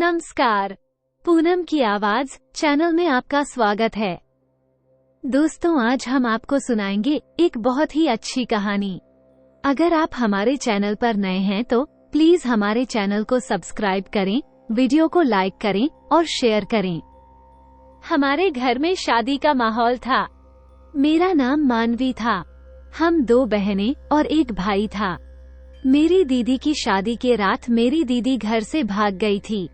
नमस्कार, पूनम की आवाज चैनल में आपका स्वागत है। दोस्तों, आज हम आपको सुनाएंगे एक बहुत ही अच्छी कहानी। अगर आप हमारे चैनल पर नए हैं तो प्लीज हमारे चैनल को सब्सक्राइब करें, वीडियो को लाइक करें और शेयर करें। हमारे घर में शादी का माहौल था। मेरा नाम मानवी था। हम 2 बहनें और एक भाई था। मेरी दीदी की शादी के रात मेरी दीदी घर से भाग गई थी।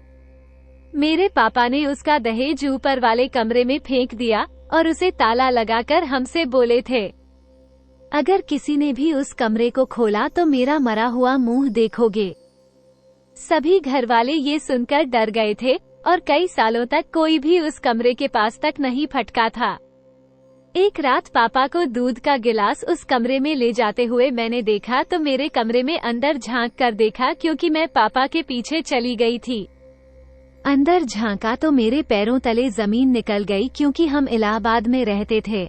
मेरे पापा ने उसका दहेज ऊपर वाले कमरे में फेंक दिया और उसे ताला लगाकर हमसे बोले थे, अगर किसी ने भी उस कमरे को खोला तो मेरा मरा हुआ मुंह देखोगे। सभी घर वाले ये सुनकर डर गए थे और कई सालों तक कोई भी उस कमरे के पास तक नहीं फटका था। एक रात पापा को दूध का गिलास उस कमरे में ले जाते हुए मैंने देखा तो मेरे कमरे में अंदर झांक कर देखा, क्योंकि मैं पापा के पीछे चली गई थी। अंदर झांका तो मेरे पैरों तले जमीन निकल गई, क्योंकि हम इलाहाबाद में रहते थे।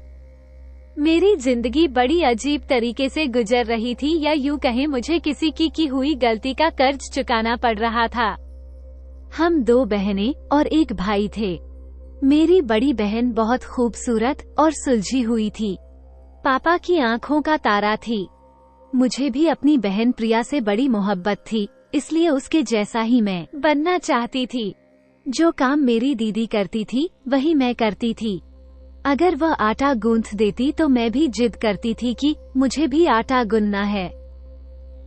मेरी जिंदगी बड़ी अजीब तरीके से गुजर रही थी, या यूं कहें मुझे किसी की हुई गलती का कर्ज चुकाना पड़ रहा था। हम 2 बहनें और एक भाई थे। मेरी बड़ी बहन बहुत खूबसूरत और सुलझी हुई थी। पापा की आंखों का तारा थी। मुझे भी अपनी बहन प्रिया से बड़ी मोहब्बत थी, इसलिए उसके जैसा ही मैं बनना चाहती थी। जो काम मेरी दीदी करती थी वही मैं करती थी। अगर वह आटा गूंथ देती तो मैं भी जिद करती थी कि मुझे भी आटा गूंथना है।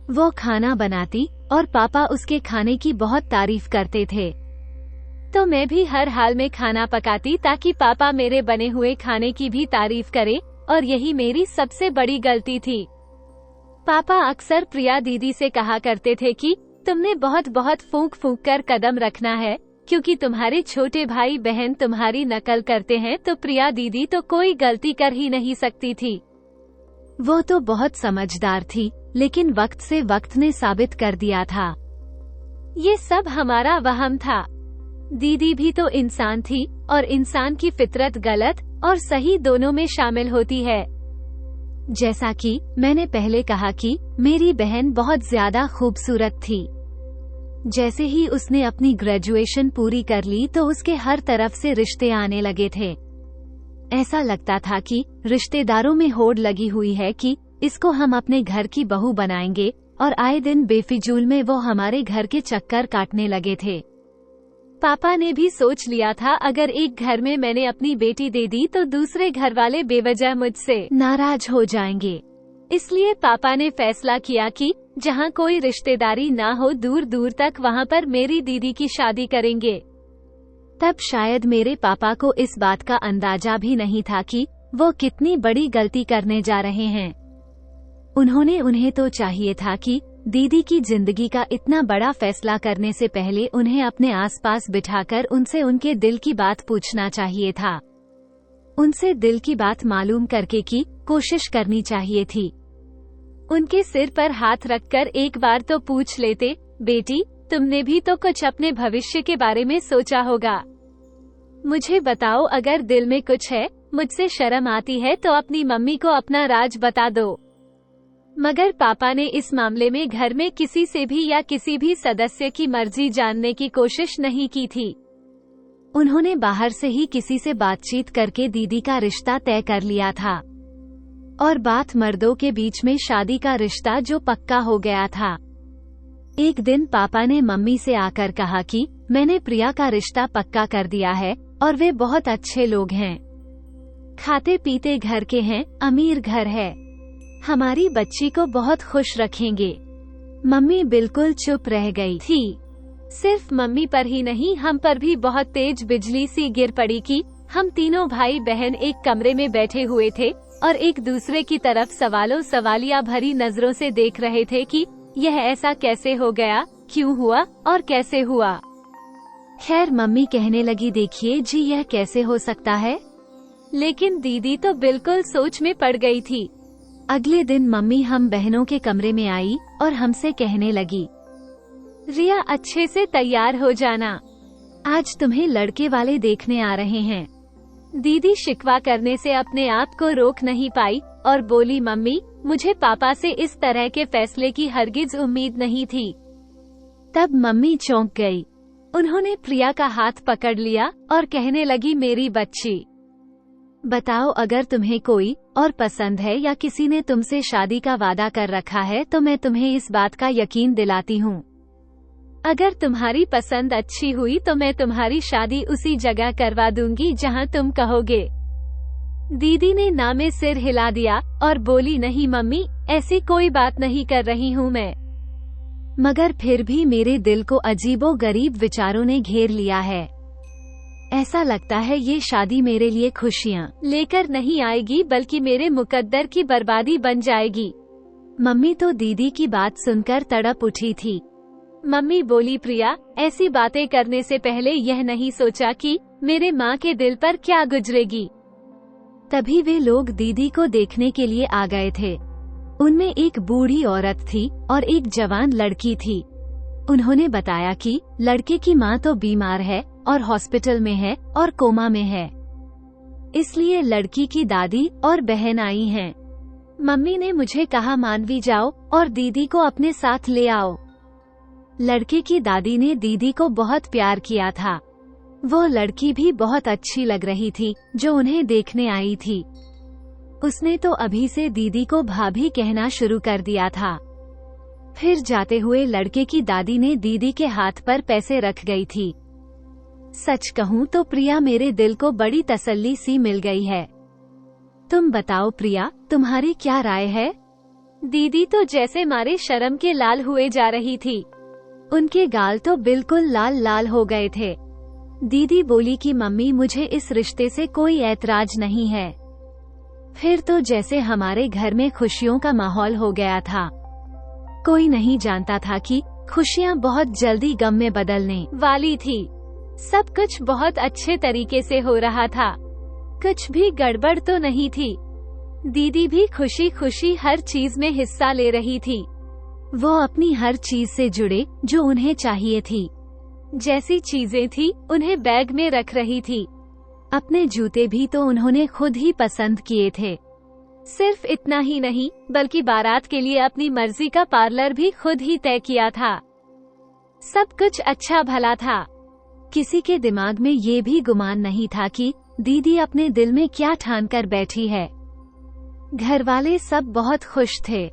वो खाना बनाती और पापा उसके खाने की बहुत तारीफ करते थे, तो मैं भी हर हाल में खाना पकाती ताकि पापा मेरे बने हुए खाने की भी तारीफ करें, और यही मेरी सबसे बड़ी गलती थी। पापा अक्सर प्रिया दीदी से कहा करते थे कि तुमने बहुत बहुत फूंक फूंक कर कदम रखना है, क्योंकि तुम्हारे छोटे भाई बहन तुम्हारी नकल करते हैं, तो प्रिया दीदी तो कोई गलती कर ही नहीं सकती थी। वो तो बहुत समझदार थी, लेकिन वक्त से वक्त ने साबित कर दिया था। ये सब हमारा वहम था। दीदी भी तो इंसान थी, और इंसान की फितरत गलत और सही दोनों में शामिल होती है। जैसा कि मैंने पहले कहा कि मेरी बहन बहुत ज्यादा खूबसूरत थी। जैसे ही उसने अपनी ग्रेजुएशन पूरी कर ली तो उसके हर तरफ से रिश्ते आने लगे थे। ऐसा लगता था कि रिश्तेदारों में होड़ लगी हुई है कि इसको हम अपने घर की बहू बनाएंगे, और आए दिन बेफिजूल में वो हमारे घर के चक्कर काटने लगे थे। पापा ने भी सोच लिया था, अगर एक घर में मैंने अपनी बेटी दे दी तो दूसरे घर वाले बेवजह मुझसे नाराज हो जाएंगे। इसलिए पापा ने फैसला किया कि जहाँ कोई रिश्तेदारी ना हो दूर दूर तक, वहाँ पर मेरी दीदी की शादी करेंगे। तब शायद मेरे पापा को इस बात का अंदाजा भी नहीं था कि वो कितनी बड़ी गलती करने जा रहे हैं। उन्हें तो चाहिए था कि दीदी की जिंदगी का इतना बड़ा फैसला करने से पहले उन्हें अपने आसपास बिठाकर उनसे उनके दिल की बात पूछना चाहिए था। उनसे दिल की बात मालूम करके की कोशिश करनी चाहिए थी। उनके सिर पर हाथ रखकर एक बार तो पूछ लेते, बेटी तुमने भी तो कुछ अपने भविष्य के बारे में सोचा होगा। मुझे बताओ, अगर दिल में कुछ है, मुझसे शर्म आती है तो अपनी मम्मी को अपना राज बता दो। मगर पापा ने इस मामले में घर में किसी से भी या किसी भी सदस्य की मर्जी जानने की कोशिश नहीं की थी। उन्होंने बाहर से ही किसी से बातचीत करके दीदी का रिश्ता तय कर लिया था, और बात मर्दों के बीच में शादी का रिश्ता जो पक्का हो गया था। एक दिन पापा ने मम्मी से आकर कहा कि मैंने प्रिया का रिश्ता पक्का कर दिया है, और वे बहुत अच्छे लोग हैं, खाते पीते घर के हैं, अमीर घर है, हमारी बच्ची को बहुत खुश रखेंगे। मम्मी बिल्कुल चुप रह गई थी। सिर्फ मम्मी पर ही नहीं, हम पर भी बहुत तेज बिजली सी गिर पड़ी कि हम तीनों भाई बहन एक कमरे में बैठे हुए थे और एक दूसरे की तरफ सवालों सवालिया भरी नजरों से देख रहे थे कि यह ऐसा कैसे हो गया, क्यों हुआ और कैसे हुआ। खैर मम्मी कहने लगी, देखिए जी, यह कैसे हो सकता है। लेकिन दीदी तो बिल्कुल सोच में पड़ गई थी। अगले दिन मम्मी हम बहनों के कमरे में आई और हमसे कहने लगी, रिया अच्छे से तैयार हो जाना, आज तुम्हें लड़के वाले देखने आ रहे हैं। दीदी शिकवा करने से अपने आप को रोक नहीं पाई और बोली, मम्मी मुझे पापा से इस तरह के फैसले की हरगिज उम्मीद नहीं थी। तब मम्मी चौंक गई। उन्होंने प्रिया का हाथ पकड़ लिया और कहने लगी, मेरी बच्ची, बताओ अगर तुम्हें कोई और पसंद है या किसी ने तुमसे शादी का वादा कर रखा है तो मैं तुम्हें इस बात का यकीन दिलाती हूँ। अगर तुम्हारी पसंद अच्छी हुई तो मैं तुम्हारी शादी उसी जगह करवा दूंगी जहाँ तुम कहोगे। दीदी ने ना में सिर हिला दिया और बोली, नहीं मम्मी, ऐसी कोई बात नहीं कर रही हूँ मैं। मगर फिर भी मेरे दिल को अजीबो गरीब विचारों ने घेर लिया है। ऐसा लगता है ये शादी मेरे लिए खुशियाँ लेकर नहीं आएगी बल्कि मेरे मुकद्दर की बर्बादी बन जाएगी। मम्मी तो दीदी की बात सुनकर तड़प उठी थी। मम्मी बोली, प्रिया, ऐसी बातें करने से पहले यह नहीं सोचा कि मेरे माँ के दिल पर क्या गुजरेगी। तभी वे लोग दीदी को देखने के लिए आ गए थे। उनमें एक बूढ़ी औरत थी और एक जवान लड़की थी। उन्होंने बताया कि लड़के की माँ तो बीमार है और हॉस्पिटल में है और कोमा में है, इसलिए लड़की की दादी और बहन आई हैं। मम्मी ने मुझे कहा, मानवी जाओ और दीदी को अपने साथ ले आओ। लड़के की दादी ने दीदी को बहुत प्यार किया था। वो लड़की भी बहुत अच्छी लग रही थी जो उन्हें देखने आई थी। उसने तो अभी से दीदी को भाभी कहना शुरू कर दिया था। फिर जाते हुए लड़के की दादी ने दीदी के हाथ पर पैसे रख गई थी। सच कहूँ तो प्रिया, मेरे दिल को बड़ी तसल्ली सी मिल गई है। तुम बताओ प्रिया, तुम्हारी क्या राय है? दीदी तो जैसे मारे शर्म के लाल हुए जा रही थी। उनके गाल तो बिल्कुल लाल लाल हो गए थे। दीदी बोली कि मम्मी, मुझे इस रिश्ते से कोई ऐतराज नहीं है। फिर तो जैसे हमारे घर में खुशियों का माहौल हो गया था। कोई नहीं जानता था कि खुशियाँ बहुत जल्दी गम में बदलने वाली थी। सब कुछ बहुत अच्छे तरीके से हो रहा था, कुछ भी गड़बड़ तो नहीं थी। दीदी भी खुशी खुशी हर चीज में हिस्सा ले रही थी। वो अपनी हर चीज से जुड़े जो उन्हें चाहिए थी। जैसी चीजें थी उन्हें बैग में रख रही थी। अपने जूते भी तो उन्होंने खुद ही पसंद किए थे। सिर्फ इतना ही नहीं बल्कि बारात के लिए अपनी मर्जी का पार्लर भी खुद ही तय किया था। सब कुछ अच्छा भला था। किसी के दिमाग में ये भी गुमान नहीं था कि दीदी अपने दिल में क्या ठान कर बैठी है। घर वाले सब बहुत खुश थे।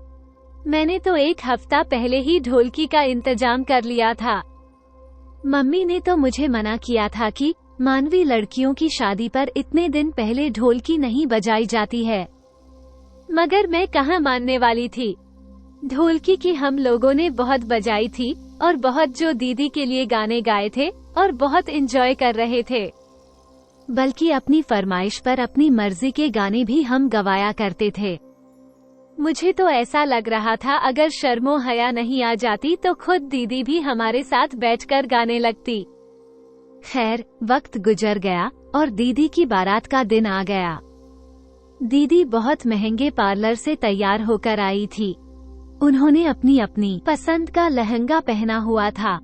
मैंने तो एक हफ्ता पहले ही ढोलकी का इंतजाम कर लिया था। मम्मी ने तो मुझे मना किया था कि मानवी लड़कियों की शादी पर इतने दिन पहले ढोलकी नहीं बजाई जाती है, मगर मैं कहाँ मानने वाली थी। ढोलकी की हम लोगों ने बहुत बजाई थी और बहुत जो दीदी के लिए गाने गाए थे और बहुत एंजॉय कर रहे थे। बल्कि अपनी फरमाइश पर अपनी मर्जी के गाने भी हम गवाया करते थे। मुझे तो ऐसा लग रहा था अगर शर्मो हया नहीं आ जाती तो खुद दीदी भी हमारे साथ बैठकर गाने लगती। खैर, वक्त गुजर गया और दीदी की बारात का दिन आ गया। दीदी बहुत महंगे पार्लर से तैयार होकर आई थी। उन्होंने अपनी अपनी पसंद का लहंगा पहना हुआ था।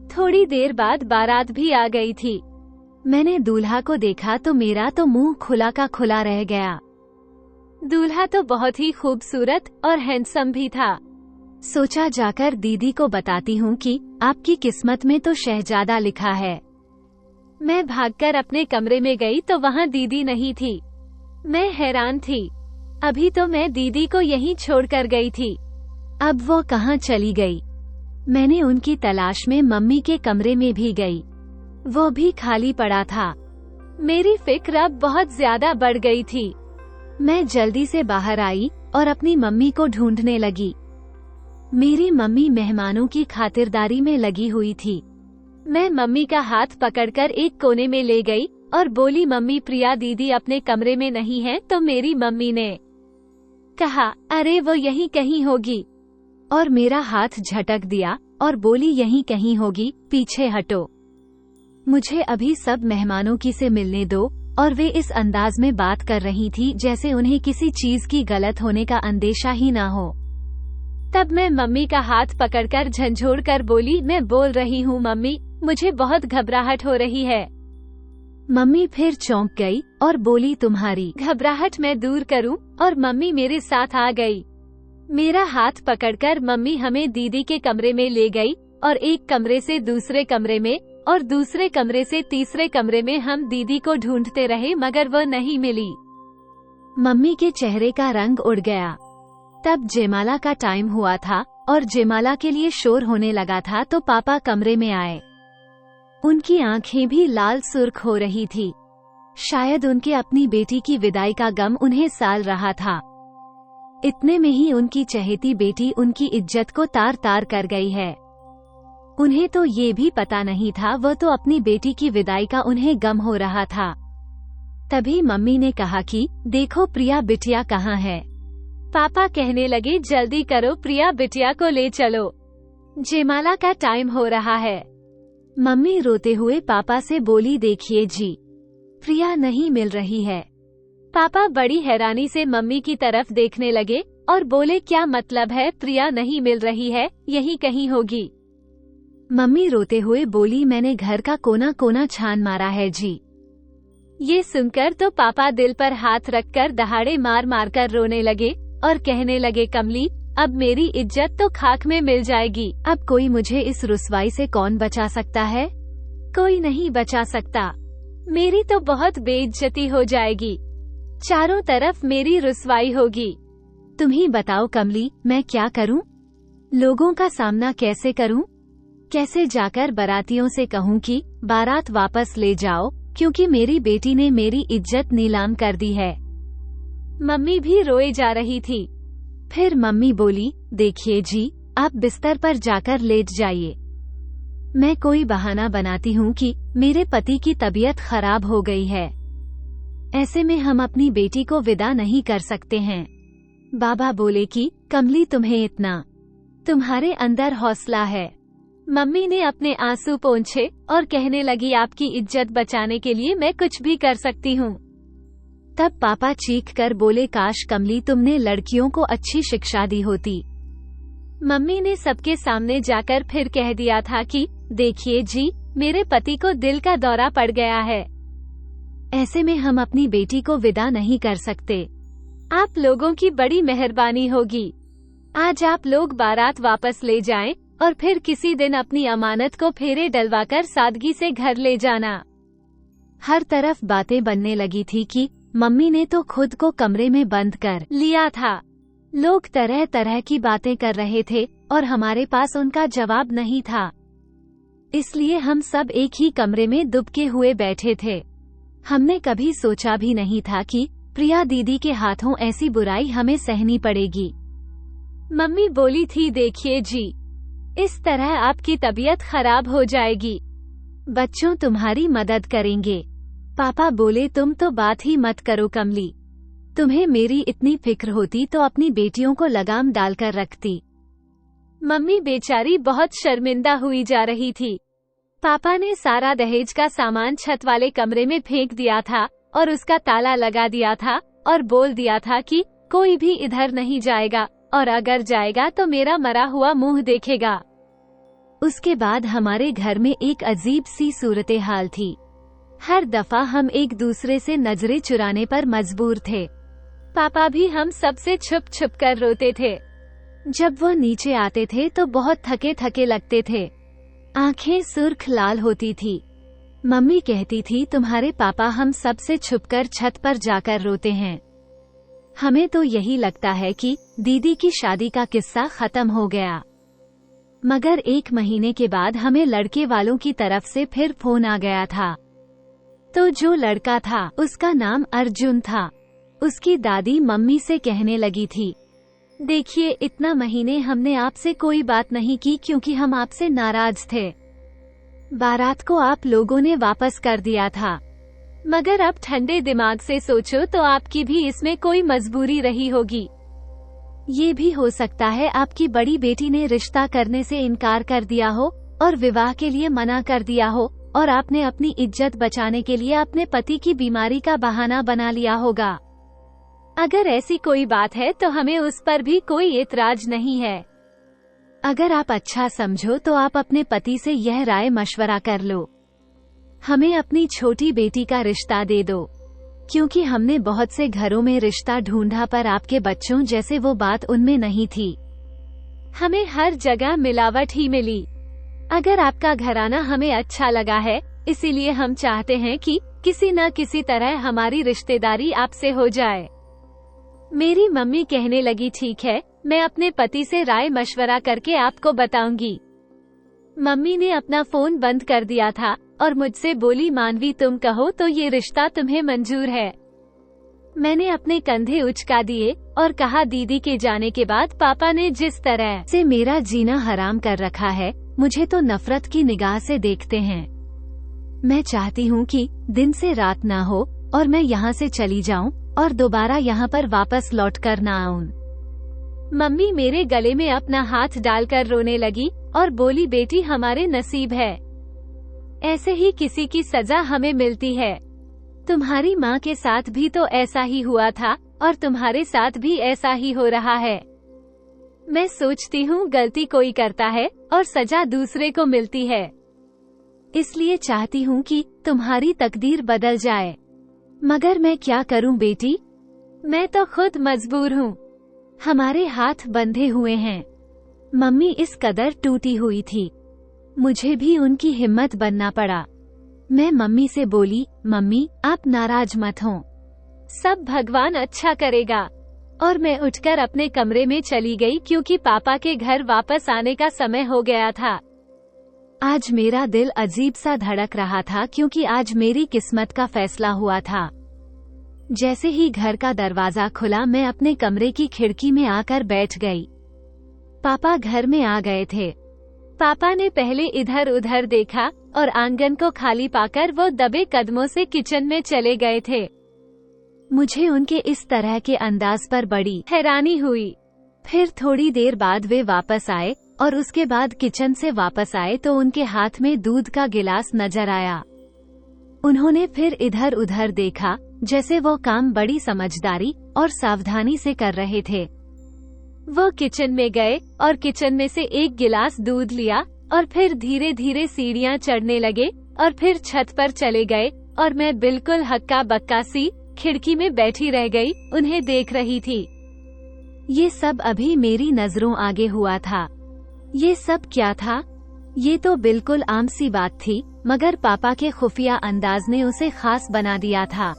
थोड़ी देर बाद बारात भी आ गई थी। मैंने दूल्हा को देखा तो मेरा तो मुंह खुला का खुला रह गया। दूल्हा तो बहुत ही खूबसूरत और हैंडसम भी था। सोचा जाकर दीदी को बताती हूँ कि आपकी किस्मत में तो शहजादा लिखा है। मैं भागकर अपने कमरे में गई तो वहाँ दीदी नहीं थी। मैं हैरान थी। अभी तो मैं दीदी को यहीं छोड़कर गई थी, अब वो कहाँ चली गई? मैंने उनकी तलाश में मम्मी के कमरे में भी गई, वो भी खाली पड़ा था। मेरी फिक्र अब बहुत ज्यादा बढ़ गई थी। मैं जल्दी से बाहर आई और अपनी मम्मी को ढूंढने लगी। मेरी मम्मी मेहमानों की खातिरदारी में लगी हुई थी। मैं मम्मी का हाथ पकड़कर एक कोने में ले गई और बोली, मम्मी, प्रिया दीदी अपने कमरे में नहीं है। तो मेरी मम्मी ने कहा, अरे वो यहीं कहीं होगी, और मेरा हाथ झटक दिया और बोली, यहीं कहीं होगी, पीछे हटो। मुझे अभी सब मेहमानों की से मिलने दो। और वे इस अंदाज में बात कर रही थी जैसे उन्हें किसी चीज की गलत होने का अंदेशा ही ना हो। तब मैं मम्मी का हाथ पकड़कर झंझोड़ कर बोली, मैं बोल रही हूँ मम्मी, मुझे बहुत घबराहट हो रही है। मम्मी फिर चौंक गई और बोली, तुम्हारी घबराहट मैं दूर करूँ? और मम्मी मेरे साथ आ गई। मेरा हाथ पकड़कर मम्मी हमें दीदी के कमरे में ले गई और एक कमरे से दूसरे कमरे में और दूसरे कमरे से तीसरे कमरे में हम दीदी को ढूंढते रहे मगर वह नहीं मिली। मम्मी के चेहरे का रंग उड़ गया। तब जयमाला का टाइम हुआ था और जयमाला के लिए शोर होने लगा था तो पापा कमरे में आए। उनकी आंखें भी लाल सुर्ख हो रही थी। शायद उनके अपनी बेटी की विदाई का गम उन्हें साल रहा था। इतने में ही उनकी चहेती बेटी उनकी इज्जत को तार तार कर गई है। उन्हें तो ये भी पता नहीं था, वह तो अपनी बेटी की विदाई का उन्हें गम हो रहा था। तभी मम्मी ने कहा कि देखो प्रिया बिटिया कहाँ है। पापा कहने लगे जल्दी करो, प्रिया बिटिया को ले चलो, जयमाला का टाइम हो रहा है। मम्मी रोते हुए पापा से बोली देखिए जी, प्रिया नहीं मिल रही है। पापा बड़ी हैरानी से मम्मी की तरफ देखने लगे और बोले क्या मतलब है, प्रिया नहीं मिल रही है, यहीं कहीं होगी। मम्मी रोते हुए बोली मैंने घर का कोना कोना छान मारा है जी। ये सुनकर तो पापा दिल पर हाथ रखकर दहाड़े मार मार कर रोने लगे और कहने लगे कमली अब मेरी इज्जत तो खाक में मिल जाएगी। अब कोई मुझे इस रुसवाई से कौन बचा सकता है? कोई नहीं बचा सकता। मेरी तो बहुत बेइज्जती हो जाएगी, चारों तरफ मेरी रुसवाई होगी। तुम ही बताओ कमली, मैं क्या करूं? लोगों का सामना कैसे करूं? कैसे जाकर बारातियों से कहूं कि बारात वापस ले जाओ, क्योंकि मेरी बेटी ने मेरी इज्जत नीलाम कर दी है। मम्मी भी रोए जा रही थी। फिर मम्मी बोली देखिए जी, आप बिस्तर पर जाकर लेट जाइए। मैं कोई बहाना बनाती हूँ कि मेरे पति की तबीयत खराब हो गई है, ऐसे में हम अपनी बेटी को विदा नहीं कर सकते हैं। बाबा बोले कि कमली तुम्हें इतना, तुम्हारे अंदर हौसला है। मम्मी ने अपने आंसू पोंछे और कहने लगी आपकी इज्जत बचाने के लिए मैं कुछ भी कर सकती हूँ। तब पापा चीख कर बोले काश कमली तुमने लड़कियों को अच्छी शिक्षा दी होती। मम्मी ने सबके सामने जाकर फिर कह दिया था कि देखिए जी, मेरे पति को दिल का दौरा पड़ गया है, ऐसे में हम अपनी बेटी को विदा नहीं कर सकते। आप लोगों की बड़ी मेहरबानी होगी। आज आप लोग बारात वापस ले जाएं और फिर किसी दिन अपनी अमानत को फेरे डलवाकर सादगी से घर ले जाना। हर तरफ बातें बनने लगी थी कि मम्मी ने तो खुद को कमरे में बंद कर लिया था। लोग तरह तरह की बातें कर रहे थे और हमारे पास उनका जवाब नहीं था। इसलिए हम सब एक ही कमरे में दुबके हुए बैठे थे। हमने कभी सोचा भी नहीं था कि प्रिया दीदी के हाथों ऐसी बुराई हमें सहनी पड़ेगी। मम्मी बोली थी देखिए जी, इस तरह आपकी तबीयत खराब हो जाएगी, बच्चों तुम्हारी मदद करेंगे। पापा बोले तुम तो बात ही मत करो कमली, तुम्हें मेरी इतनी फिक्र होती तो अपनी बेटियों को लगाम डालकर रखती। मम्मी बेचारी बहुत शर्मिंदा हुई जा रही थी। पापा ने सारा दहेज का सामान छत वाले कमरे में फेंक दिया था और उसका ताला लगा दिया था और बोल दिया था कि कोई भी इधर नहीं जाएगा और अगर जाएगा तो मेरा मरा हुआ मुंह देखेगा। उसके बाद हमारे घर में एक अजीब सी सूरत हाल थी। हर दफा हम एक दूसरे से नजरें चुराने पर मजबूर थे। पापा भी हम सबसे छुप छुप कर रोते थे। जब वो नीचे आते थे तो बहुत थके थके लगते थे, आंखें सुर्ख लाल होती थी। मम्मी कहती थी तुम्हारे पापा हम सबसे छुपकर छत पर जाकर रोते हैं। हमें तो यही लगता है कि दीदी की शादी का किस्सा खत्म हो गया। मगर 1 महीने के बाद हमें लड़के वालों की तरफ से फिर फोन आ गया था। तो जो लड़का था उसका नाम अर्जुन था। उसकी दादी मम्मी से कहने लगी थी देखिए, इतना महीने हमने आपसे कोई बात नहीं की क्योंकि हम आपसे नाराज थे। बारात को आप लोगों ने वापस कर दिया था, मगर अब ठंडे दिमाग से सोचो तो आपकी भी इसमें कोई मजबूरी रही होगी। ये भी हो सकता है आपकी बड़ी बेटी ने रिश्ता करने से इनकार कर दिया हो और विवाह के लिए मना कर दिया हो और आपने अपनी इज्जत बचाने के लिए अपने पति की बीमारी का बहाना बना लिया होगा। अगर ऐसी कोई बात है तो हमें उस पर भी कोई एतराज नहीं है। अगर आप अच्छा समझो तो आप अपने पति से यह राय मशवरा कर लो, हमें अपनी छोटी बेटी का रिश्ता दे दो, क्योंकि हमने बहुत से घरों में रिश्ता ढूंढा पर आपके बच्चों जैसे वो बात उनमें नहीं थी। हमें हर जगह मिलावट ही मिली। अगर आपका घराना हमें अच्छा लगा है, इसीलिए हम चाहते हैं कि किसी न किसी तरह हमारी रिश्तेदारी आपसे हो जाए। मेरी मम्मी कहने लगी, ठीक है, मैं अपने पति से राय मशवरा करके आपको बताऊंगी। मम्मी ने अपना फोन बंद कर दिया था और मुझसे बोली, मानवी तुम कहो तो ये रिश्ता तुम्हें मंजूर है। मैंने अपने कंधे उचका दिए और कहा, दीदी के जाने के बाद पापा ने जिस तरह से मेरा जीना हराम कर रखा है, मुझे तो नफरत की निगाह से देखते हैं। मैं चाहती हूँ कि दिन से रात ना हो और मैं यहाँ से चली जाऊँ और दोबारा यहाँ पर वापस लौट कर ना आऊं। मम्मी मेरे गले में अपना हाथ डालकर रोने लगी और बोली, बेटी हमारे नसीब है, ऐसे ही किसी की सजा हमें मिलती है। तुम्हारी माँ के साथ भी तो ऐसा ही हुआ था और तुम्हारे साथ भी ऐसा ही हो रहा है। मैं सोचती हूँ गलती कोई करता है और सजा दूसरे को मिलती है, इसलिए चाहती हूँ कि तुम्हारी तकदीर बदल जाए। मगर मैं क्या करूँ बेटी, मैं तो खुद मजबूर हूँ, हमारे हाथ बंधे हुए हैं। मम्मी इस कदर टूटी हुई थी, मुझे भी उनकी हिम्मत बनना पड़ा। मैं मम्मी से बोली, मम्मी आप नाराज मत हो, सब भगवान अच्छा करेगा। और मैं उठकर अपने कमरे में चली गई क्योंकि पापा के घर वापस आने का समय हो गया था। आज मेरा दिल अजीब सा धड़क रहा था क्योंकि आज मेरी किस्मत का फैसला हुआ था। जैसे ही घर का दरवाजा खुला, मैं अपने कमरे की खिड़की में आकर बैठ गई। पापा घर में आ गए थे। पापा ने पहले इधर उधर देखा और आंगन को खाली पाकर वो दबे कदमों से किचन में चले गए थे। मुझे उनके इस तरह के अंदाज पर बड़ी हैरानी हुई। फिर थोड़ी देर बाद वे वापस आए और उसके बाद किचन से वापस आए तो उनके हाथ में दूध का गिलास नजर आया। उन्होंने फिर इधर उधर देखा, जैसे वो काम बड़ी समझदारी और सावधानी से कर रहे थे। वो किचन में गए और किचन में से एक गिलास दूध लिया और फिर धीरे धीरे सीढ़ियां चढ़ने लगे और फिर छत पर चले गए और मैं बिल्कुल हक्का बक्का सी खिड़की में बैठी रह गई, उन्हें देख रही थी। ये सब अभी मेरी नजरों आगे हुआ था। ये सब क्या था? ये तो बिल्कुल आम सी बात थी, मगर पापा के खुफिया अंदाज ने उसे खास बना दिया था।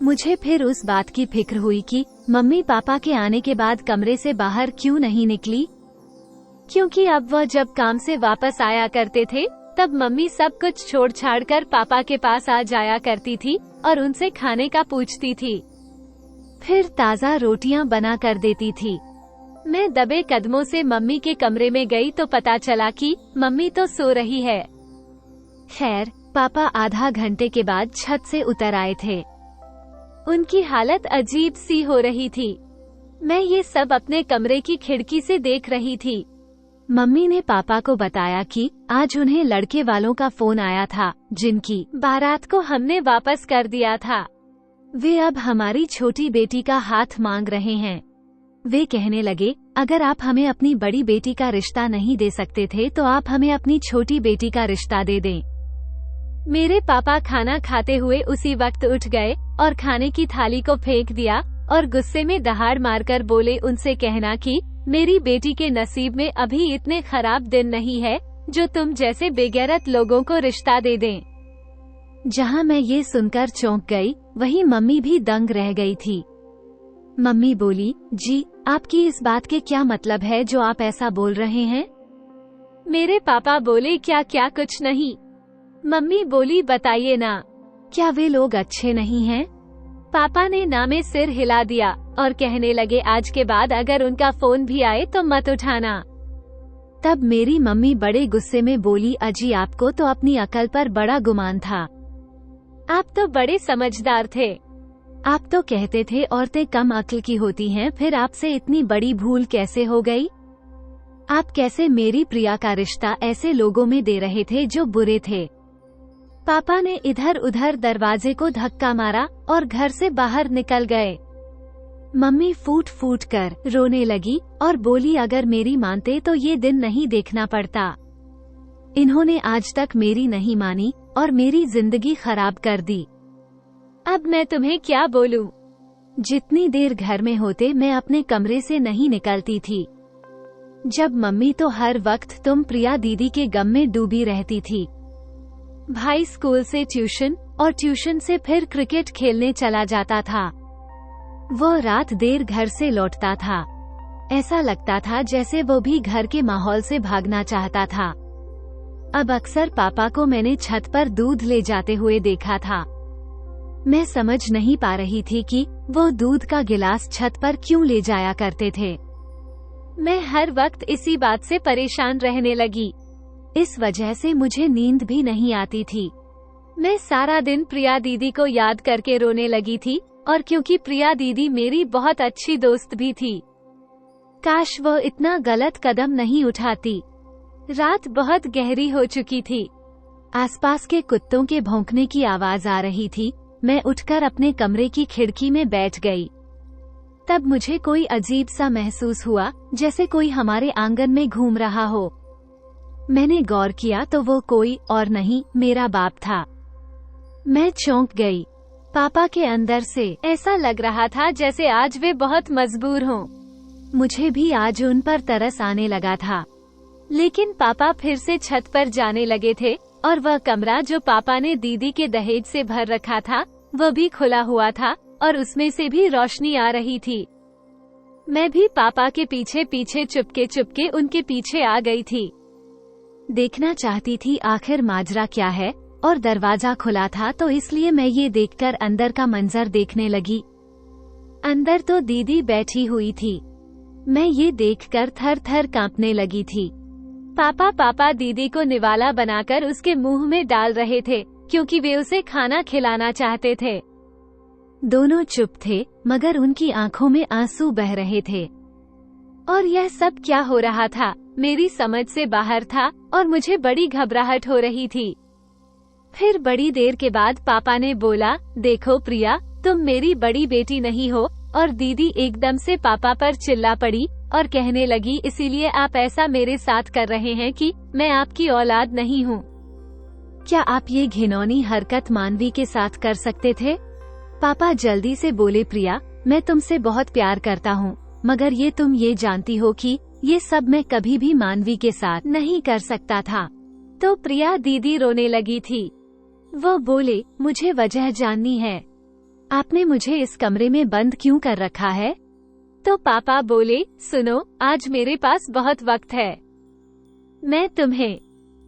मुझे फिर उस बात की फिक्र हुई कि मम्मी पापा के आने के बाद कमरे से बाहर क्यों नहीं निकली, क्योंकि अब वह जब काम से वापस आया करते थे तब मम्मी सब कुछ छोड़ छाड़ कर पापा के पास आ जाया करती थी और उनसे खाने का पूछती थी, फिर ताज़ा रोटियां बना कर देती थी। मैं दबे कदमों से मम्मी के कमरे में गई तो पता चला कि मम्मी तो सो रही है। खैर, पापा आधा घंटे के बाद छत से उतर आए थे। उनकी हालत अजीब सी हो रही थी। मैं ये सब अपने कमरे की खिड़की से देख रही थी। मम्मी ने पापा को बताया कि आज उन्हें लड़के वालों का फोन आया था जिनकी बारात को हमने वापस कर दिया था। वे अब हमारी छोटी बेटी का हाथ मांग रहे हैं। वे कहने लगे, अगर आप हमें अपनी बड़ी बेटी का रिश्ता नहीं दे सकते थे तो आप हमें अपनी छोटी बेटी का रिश्ता दे दें। मेरे पापा खाना खाते हुए उसी वक्त उठ गए और खाने की थाली को फेंक दिया और गुस्से में दहाड़ मारकर बोले, उनसे कहना कि मेरी बेटी के नसीब में अभी इतने खराब दिन नहीं है जो तुम जैसे बेगैरत लोगों को रिश्ता दे दें। जहां मैं ये सुनकर चौंक गई, वहीं मम्मी भी दंग रह गई थी। मम्मी बोली, जी आपकी इस बात के क्या मतलब है जो आप ऐसा बोल रहे हैं? मेरे पापा बोले, क्या क्या कुछ नहीं। मम्मी बोली, बताइए ना, क्या वे लोग अच्छे नहीं हैं? पापा ने ना में सिर हिला दिया और कहने लगे, आज के बाद अगर उनका फोन भी आए तो मत उठाना। तब मेरी मम्मी बड़े गुस्से में बोली, अजी आपको तो अपनी अकल पर बड़ा गुमान था, आप तो बड़े समझदार थे। आप तो कहते थे औरतें कम अक्ल की होती हैं, फिर आपसे इतनी बड़ी भूल कैसे हो गई? आप कैसे मेरी प्रिया का रिश्ता ऐसे लोगों में दे रहे थे जो बुरे थे? पापा ने इधर उधर दरवाजे को धक्का मारा और घर से बाहर निकल गए। मम्मी फूट फूट कर रोने लगी और बोली, अगर मेरी मानते तो ये दिन नहीं देखना पड़ता। इन्होंने आज तक मेरी नहीं मानी और मेरी जिंदगी खराब कर दी। अब मैं तुम्हें क्या बोलूं? जितनी देर घर में होते मैं अपने कमरे से नहीं निकलती थी। जब मम्मी तो हर वक्त तुम प्रिया दीदी के गम में डूबी रहती थी। भाई स्कूल से ट्यूशन और ट्यूशन से फिर क्रिकेट खेलने चला जाता था। वो रात देर घर से लौटता था। ऐसा लगता था जैसे वो भी घर के माहौल से भागना चाहता था। अब अक्सर पापा को मैंने छत पर दूध ले जाते हुए देखा था। मैं समझ नहीं पा रही थी कि वो दूध का गिलास छत पर क्यों ले जाया करते थे। मैं हर वक्त इसी बात से परेशान रहने लगी। इस वजह से मुझे नींद भी नहीं आती थी। मैं सारा दिन प्रिया दीदी को याद करके रोने लगी थी, और क्योंकि प्रिया दीदी मेरी बहुत अच्छी दोस्त भी थी। काश वो इतना गलत कदम नहीं उठाती। रात बहुत गहरी हो चुकी थी। आसपास के कुत्तों के भौंकने की आवाज आ रही थी। मैं उठकर अपने कमरे की खिड़की में बैठ गई। तब मुझे कोई अजीब सा महसूस हुआ, जैसे कोई हमारे आंगन में घूम रहा हो। मैंने गौर किया तो वो कोई और नहीं, मेरा बाप था। मैं चौंक गई। पापा के अंदर से ऐसा लग रहा था जैसे आज वे बहुत मजबूर हों। मुझे भी आज उन पर तरस आने लगा था। लेकिन पापा फिर से छत पर जाने लगे थे, और वह कमरा जो पापा ने दीदी के दहेज से भर रखा था, वह भी खुला हुआ था और उसमें से भी रोशनी आ रही थी। मैं भी पापा के पीछे पीछे चुपके चुपके उनके पीछे आ गई थी। देखना चाहती थी आखिर माजरा क्या है, और दरवाजा खुला था तो इसलिए मैं ये देखकर अंदर का मंजर देखने लगी। अंदर तो दीदी बैठी हुई थी। मैं ये देखकर थर थर कांपने लगी थी। पापा दीदी को निवाला बनाकर उसके मुंह में डाल रहे थे, क्योंकि वे उसे खाना खिलाना चाहते थे। दोनों चुप थे, मगर उनकी आंखों में आंसू बह रहे थे। और यह सब क्या हो रहा था, मेरी समझ से बाहर था, और मुझे बड़ी घबराहट हो रही थी। फिर बड़ी देर के बाद पापा ने बोला, देखो प्रिया, तुम मेरी बड़ी बेटी नहीं हो। और दीदी एकदम से पापा पर चिल्ला पड़ी और कहने लगी, इसीलिए आप ऐसा मेरे साथ कर रहे हैं कि मैं आपकी औलाद नहीं हूँ। क्या आप ये घिनौनी हरकत मानवी के साथ कर सकते थे? पापा जल्दी से बोले, प्रिया, मैं तुमसे बहुत प्यार करता हूँ, मगर ये तुम ये जानती हो कि ये सब मैं कभी भी मानवी के साथ नहीं कर सकता था। तो प्रिया दीदी रोने लगी थी। वो बोले, मुझे वजह जाननी है। आपने मुझे इस कमरे में बंद क्यों कर रखा है? तो पापा बोले, सुनो, आज मेरे पास बहुत वक्त है। मैं तुम्हें,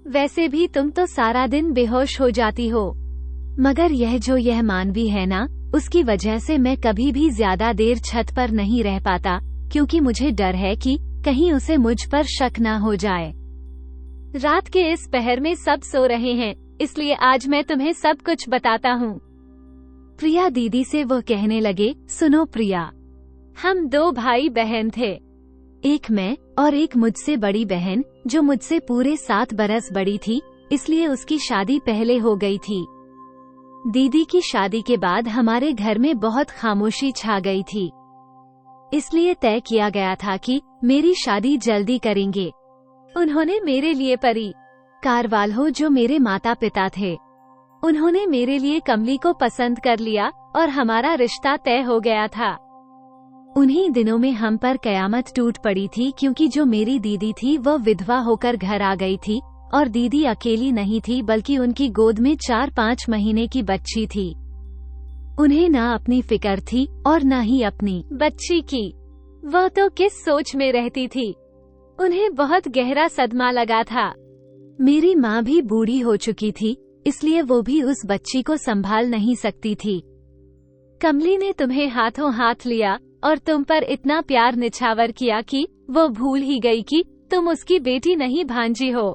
वैसे भी तुम तो सारा दिन बेहोश हो जाती हो, मगर यह मानवी है ना, उसकी वजह से मैं कभी भी ज्यादा देर छत पर नहीं रह पाता, क्योंकि मुझे डर है कि कहीं उसे मुझ पर शक ना हो जाए। रात के इस पहर में सब सो रहे हैं, इसलिए आज मैं तुम्हें सब कुछ बताता हूँ। प्रिया दीदी से वो कहने लगे, सुनो प्रिया, हम 2 भाई बहन थे। एक मैं और एक मुझसे बड़ी बहन, जो मुझसे पूरे 7 बरस बड़ी थी, इसलिए उसकी शादी पहले हो गई थी। दीदी की शादी के बाद हमारे घर में बहुत खामोशी छा गई थी, इसलिए तय किया गया था कि मेरी शादी जल्दी करेंगे। उन्होंने मेरे लिए परी कारवाल्हो, जो मेरे माता पिता थे, उन्होंने मेरे लिए कमली को पसंद कर लिया और हमारा रिश्ता तय हो गया था। उन्हीं दिनों में हम पर कयामत टूट पड़ी थी, क्योंकि जो मेरी दीदी थी वह विधवा होकर घर आ गई थी, और दीदी अकेली नहीं थी, बल्कि उनकी गोद में 4-5 महीने की बच्ची थी। उन्हें ना अपनी फिक्र थी और ना ही अपनी बच्ची की। वह तो किस सोच में रहती थी। उन्हें बहुत गहरा सदमा लगा था। मेरी माँ भी बूढ़ी हो चुकी थी, इसलिए वो भी उस बच्ची को संभाल नहीं सकती थी। कमली ने तुम्हें हाथों हाथ लिया और तुम पर इतना प्यार निछावर किया कि वो भूल ही गई कि तुम उसकी बेटी नहीं भांजी हो।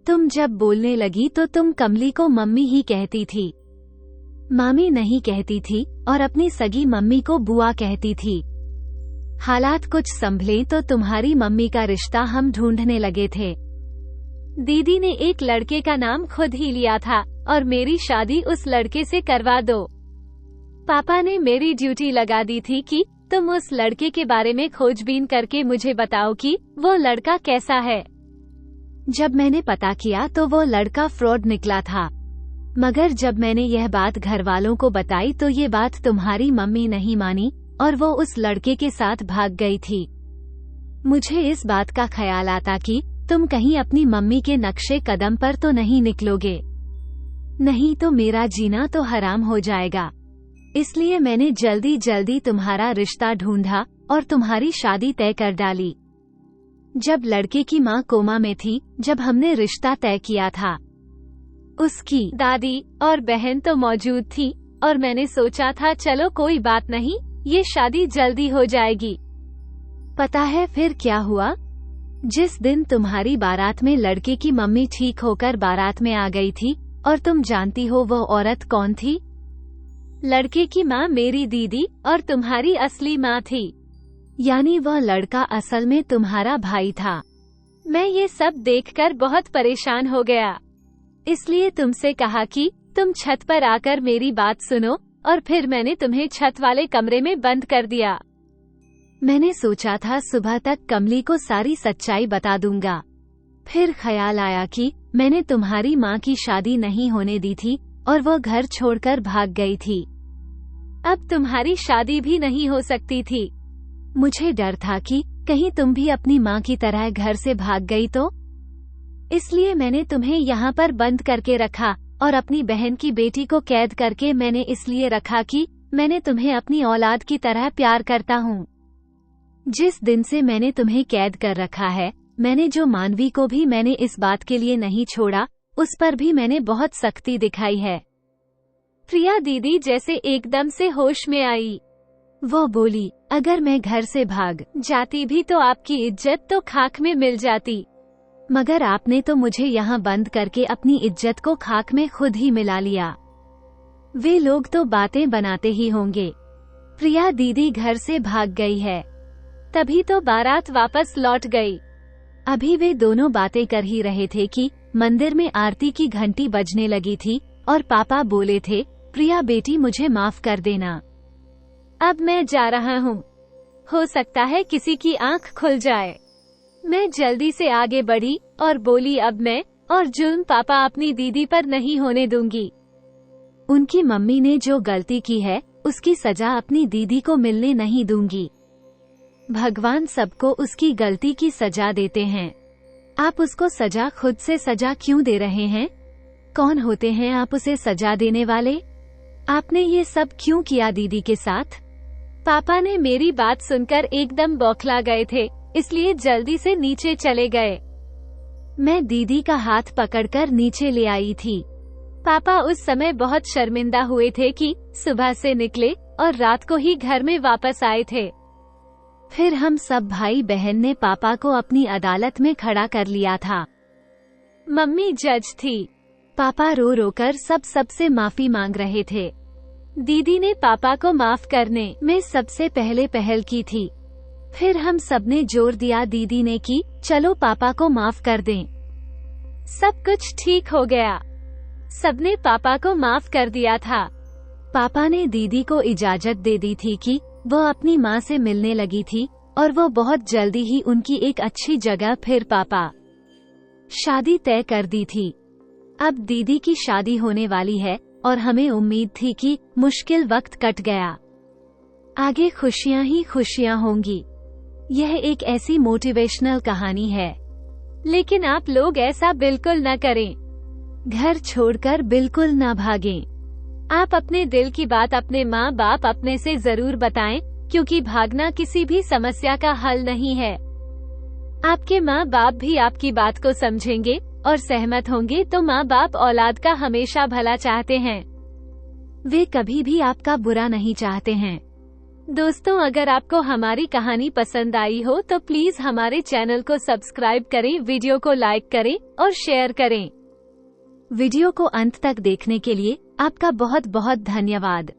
तुम जब बोलने लगी तो तुम कमली को मम्मी ही कहती थी, मामी नहीं कहती थी, और अपनी सगी मम्मी को बुआ कहती थी। हालात कुछ संभले तो तुम्हारी मम्मी का रिश्ता हम ढूंढने लगे थे। दीदी ने एक लड़के का नाम खुद ही लिया था और मेरी शादी उस लड़के से करवा दो। पापा ने मेरी ड्यूटी लगा दी थी कि तुम उस लड़के के बारे में खोजबीन करके मुझे बताओ कि वो लड़का कैसा है। जब मैंने पता किया तो वो लड़का फ्रॉड निकला था, मगर जब मैंने यह बात घर वालों को बताई तो ये बात तुम्हारी मम्मी नहीं मानी और वो उस लड़के के साथ भाग गई थी। मुझे इस बात का ख्याल आता कि तुम कहीं अपनी मम्मी के नक्शे कदम पर तो नहीं निकलोगे, नहीं तो मेरा जीना तो हराम हो जाएगा। इसलिए मैंने जल्दी जल्दी तुम्हारा रिश्ता ढूंढा और तुम्हारी शादी तय कर डाली। जब लड़के की माँ कोमा में थी, जब हमने रिश्ता तय किया था, उसकी दादी और बहन तो मौजूद थी और मैंने सोचा था चलो कोई बात नहीं, ये शादी जल्दी हो जाएगी। पता है फिर क्या हुआ? जिस दिन तुम्हारी बारात में लड़के की मम्मी ठीक होकर बारात में आ गई थी, और तुम जानती हो वो औरत कौन थी? लड़के की माँ मेरी दीदी और तुम्हारी असली माँ थी। यानी वह लड़का असल में तुम्हारा भाई था। मैं ये सब देखकर बहुत परेशान हो गया, इसलिए तुमसे कहा कि तुम छत पर आकर मेरी बात सुनो, और फिर मैंने तुम्हें छत वाले कमरे में बंद कर दिया। मैंने सोचा था सुबह तक कमली को सारी सच्चाई बता दूंगा। फिर ख्याल आया कि मैंने तुम्हारी माँ की शादी नहीं होने दी थी और वो घर छोड़कर भाग गई थी। अब तुम्हारी शादी भी नहीं हो सकती थी। मुझे डर था कि कहीं तुम भी अपनी माँ की तरह घर से भाग गई तो, इसलिए मैंने तुम्हें यहाँ पर बंद करके रखा, और अपनी बहन की बेटी को कैद करके मैंने इसलिए रखा कि मैंने तुम्हें अपनी औलाद की तरह प्यार करता हूँ। जिस दिन से मैंने तुम्हें कैद कर रखा है, मैंने जो मानवी को भी मैंने इस बात के लिए नहीं छोड़ा, उस पर भी मैंने बहुत सख्ती दिखाई है। प्रिया दीदी जैसे एकदम से होश में आई। वो बोली, अगर मैं घर से भाग जाती भी तो आपकी इज्जत तो खाक में मिल जाती, मगर आपने तो मुझे यहाँ बंद करके अपनी इज्जत को खाक में खुद ही मिला लिया। वे लोग तो बातें बनाते ही होंगे। प्रिया दीदी घर से भाग गई है, तभी तो बारात वापस लौट गई। अभी वे दोनों बातें कर ही रहे थे कि मंदिर में आरती की घंटी बजने लगी थी और पापा बोले थे, प्रिया बेटी मुझे माफ कर देना, अब मैं जा रहा हूँ, हो सकता है किसी की आंख खुल जाए। मैं जल्दी से आगे बढ़ी और बोली, अब मैं और जुल्म पापा अपनी दीदी पर नहीं होने दूंगी। उनकी मम्मी ने जो गलती की है उसकी सजा अपनी दीदी को मिलने नहीं दूंगी। भगवान सबको उसकी गलती की सजा देते हैं। आप उसको सजा खुद से सजा क्यों दे रहे हैं? कौन होते हैं आप उसे सजा देने वाले? आपने ये सब क्यों किया दीदी के साथ? पापा ने मेरी बात सुनकर एकदम बौखला गए थे, इसलिए जल्दी से नीचे चले गए। मैं दीदी का हाथ पकड़कर नीचे ले आई थी। पापा उस समय बहुत शर्मिंदा हुए थे कि सुबह से निकले और रात को ही घर में वापस आए थे। फिर हम सब भाई बहन ने पापा को अपनी अदालत में खड़ा कर लिया था। मम्मी जज थी। पापा रो रो कर सबसे माफी मांग रहे थे। दीदी ने पापा को माफ करने में सबसे पहले पहल की थी। फिर हम सबने जोर दिया दीदी ने कि चलो पापा को माफ कर दें। सब कुछ ठीक हो गया। सबने पापा को माफ कर दिया था। पापा ने दीदी को इजाजत दे दी थी कि वो अपनी माँ से मिलने लगी थी और वो बहुत जल्दी ही उनकी एक अच्छी जगह फिर पापा शादी तय कर दी थी। अब दीदी की शादी होने वाली है और हमें उम्मीद थी कि मुश्किल वक्त कट गया, आगे खुशियां ही खुशियां होंगी। यह एक ऐसी मोटिवेशनल कहानी है, लेकिन आप लोग ऐसा बिल्कुल न करें। घर छोड़कर बिल्कुल न भागें। आप अपने दिल की बात अपने माँ बाप अपने से जरूर बताएं, क्योंकि भागना किसी भी समस्या का हल नहीं है। आपके माँ बाप भी आपकी बात को समझेंगे और सहमत होंगे तो माँ बाप औलाद का हमेशा भला चाहते हैं। वे कभी भी आपका बुरा नहीं चाहते हैं। दोस्तों, अगर आपको हमारी कहानी पसंद आई हो तो प्लीज हमारे चैनल को सब्सक्राइब करें, वीडियो को लाइक करें और शेयर करें। वीडियो को अंत तक देखने के लिए आपका बहुत बहुत धन्यवाद।